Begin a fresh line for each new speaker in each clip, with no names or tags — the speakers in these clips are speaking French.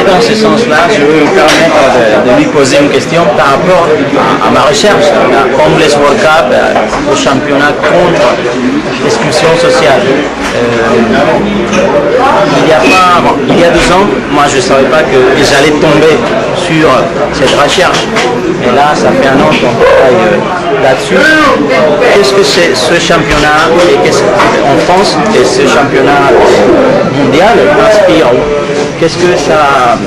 Et dans ce sens-là, je veux me permettre de lui poser une question par rapport à ma recherche. Homeless World Cup, au championnat contre l'exclusion sociale. Il y a 2 ans, moi je ne savais pas que j'allais tomber sur cette recherche. Et là, ça fait 1 an qu'on travaille là-dessus. Qu'est-ce que c'est ce championnat en France et ce championnat mondial inspire? Qu'est-ce que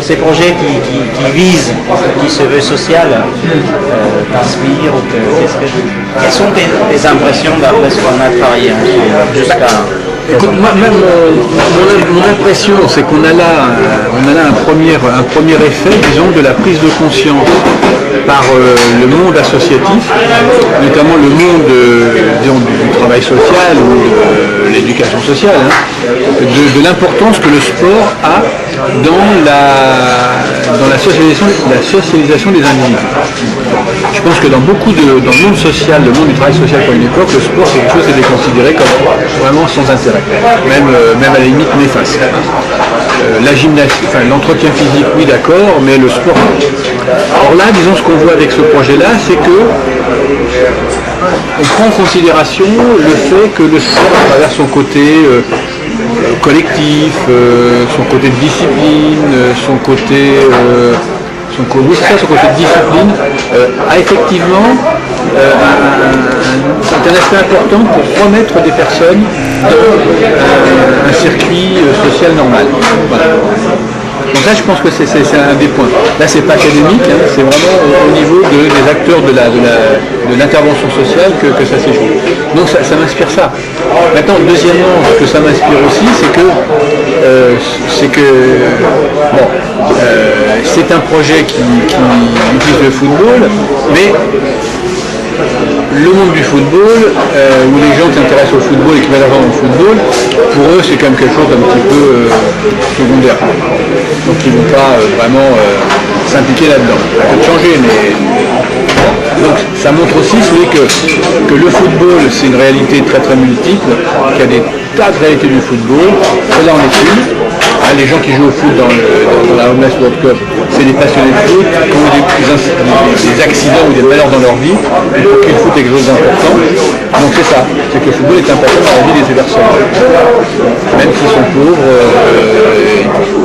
ces projets qui visent, qui se veulent social, t'inspirent? Quelles sont tes impressions d'après ce qu'on a travaillé jusqu'à...
Écoute, mon impression, c'est qu'on a là, un premier effet, disons, de la prise de conscience par le monde associatif, notamment le monde disons, du travail social ou de l'éducation sociale, de l'importance que le sport a dans la socialisation des individus. Je pense que dans le monde social, le monde du travail social pour une époque, le sport c'est quelque chose qui est considéré comme vraiment sans intérêt, même à la limite néfaste. La gymnastique, l'entretien physique, oui d'accord, mais le sport. Or là, disons, ce qu'on voit avec ce projet-là, c'est que on prend en considération le fait que le sport, à travers son côté collectif, son côté de discipline, son côté de discipline, a effectivement c'est un aspect important pour remettre des personnes dans un circuit social normal. Voilà. Donc là, je pense que c'est un des points. Là, c'est pas académique, c'est vraiment au niveau des acteurs de l'intervention sociale que ça s'est joué. Donc ça m'inspire ça. Maintenant, deuxièmement, ce que ça m'inspire aussi, c'est un projet qui utilise le football, mais le monde du football, où les gens qui s'intéressent au football et qui mettent l'argent dans le football, pour eux c'est quand même quelque chose d'un petit peu secondaire. Donc ils ne vont pas vraiment s'impliquer là-dedans. Ça peut changer, mais... Donc ça montre aussi que le football c'est une réalité très très multiple, qu'il y a des tas de réalités du football. Là on est une. Les gens qui jouent au foot dans la Homeless World Cup, c'est des passionnés de foot qui ont des accidents ou des malheurs dans leur vie, et pour qui le foot est quelque chose d'important. Donc c'est ça, c'est que le football est important dans la vie de ces personnes. Même s'ils sont pauvres.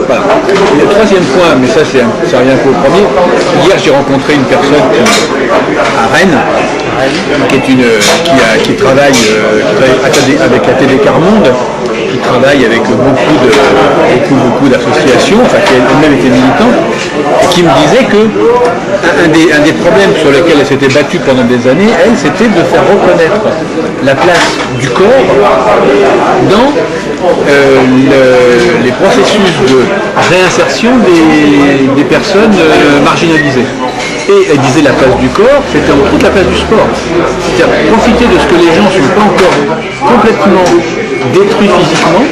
Voilà. Et le troisième point, mais ça revient un peu au premier, hier j'ai rencontré une personne à Rennes, qui travaille avec la TDK Monde, qui travaille avec beaucoup d'associations, qui elle-même était militante, et qui me disait que un des problèmes sur lesquels elle s'était battue pendant des années, c'était de faire reconnaître la place du corps dans les processus de réinsertion des personnes marginalisées. Et elle disait la place du corps, c'était en toute la place du sport. C'est-à-dire profiter de ce que les gens ne sont pas encore complètement détruits physiquement,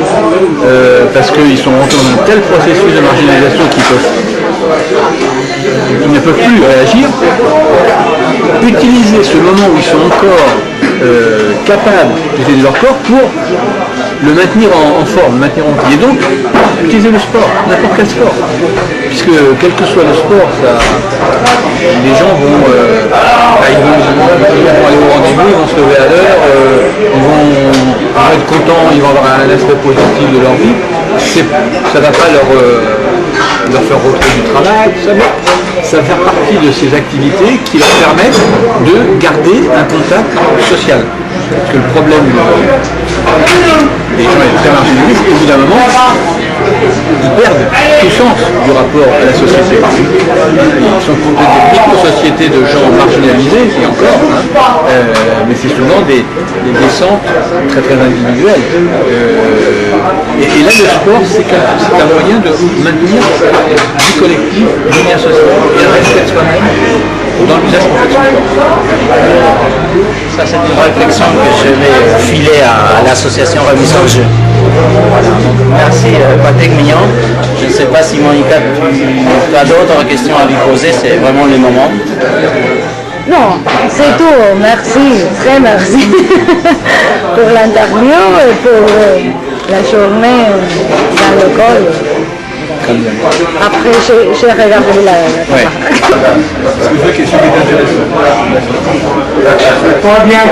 parce qu'ils sont rentrés dans un tel processus de marginalisation qu'ils ne peuvent plus réagir. Utiliser ce moment où ils sont encore capables d'utiliser leur corps pour le maintenir en forme, le maintenir en vie. Et donc, utiliser le sport, n'importe quel sport. Puisque quel que soit le sport, les gens vont aller au rendez-vous, ils vont se lever à l'heure, ils vont être contents, ils vont avoir un aspect positif de leur vie. Ça ne va pas leur faire retrouver du travail, tout ça, mais ça va faire partie de ces activités qui leur permettent de garder un contact social. Parce que le problème des gens est très marginalisés, au bout d'un moment, ils perdent tout sens du rapport à la société. Ils sont des micro-sociétés de gens marginalisés, et encore, mais c'est souvent des centres très très individuels. Et là, le sport, c'est un moyen de maintenir du collectif, du lien social, et un respect de soi-même dans l'usage qu'on fait de son corps.
Ça, c'est une réflexion que je vais filer à l'association Remise en Jeu. Voilà, donc merci Patrick Mignon. Je ne sais pas si Monica, tu as d'autres questions à lui poser, c'est vraiment le moment.
Non, c'est tout. Merci, très merci pour l'interview et pour la journée dans l'école.
Très bien.
Après, j'ai regardé la
Ouais. Parce que je vois que ce qui est intéressant.
Pas bien.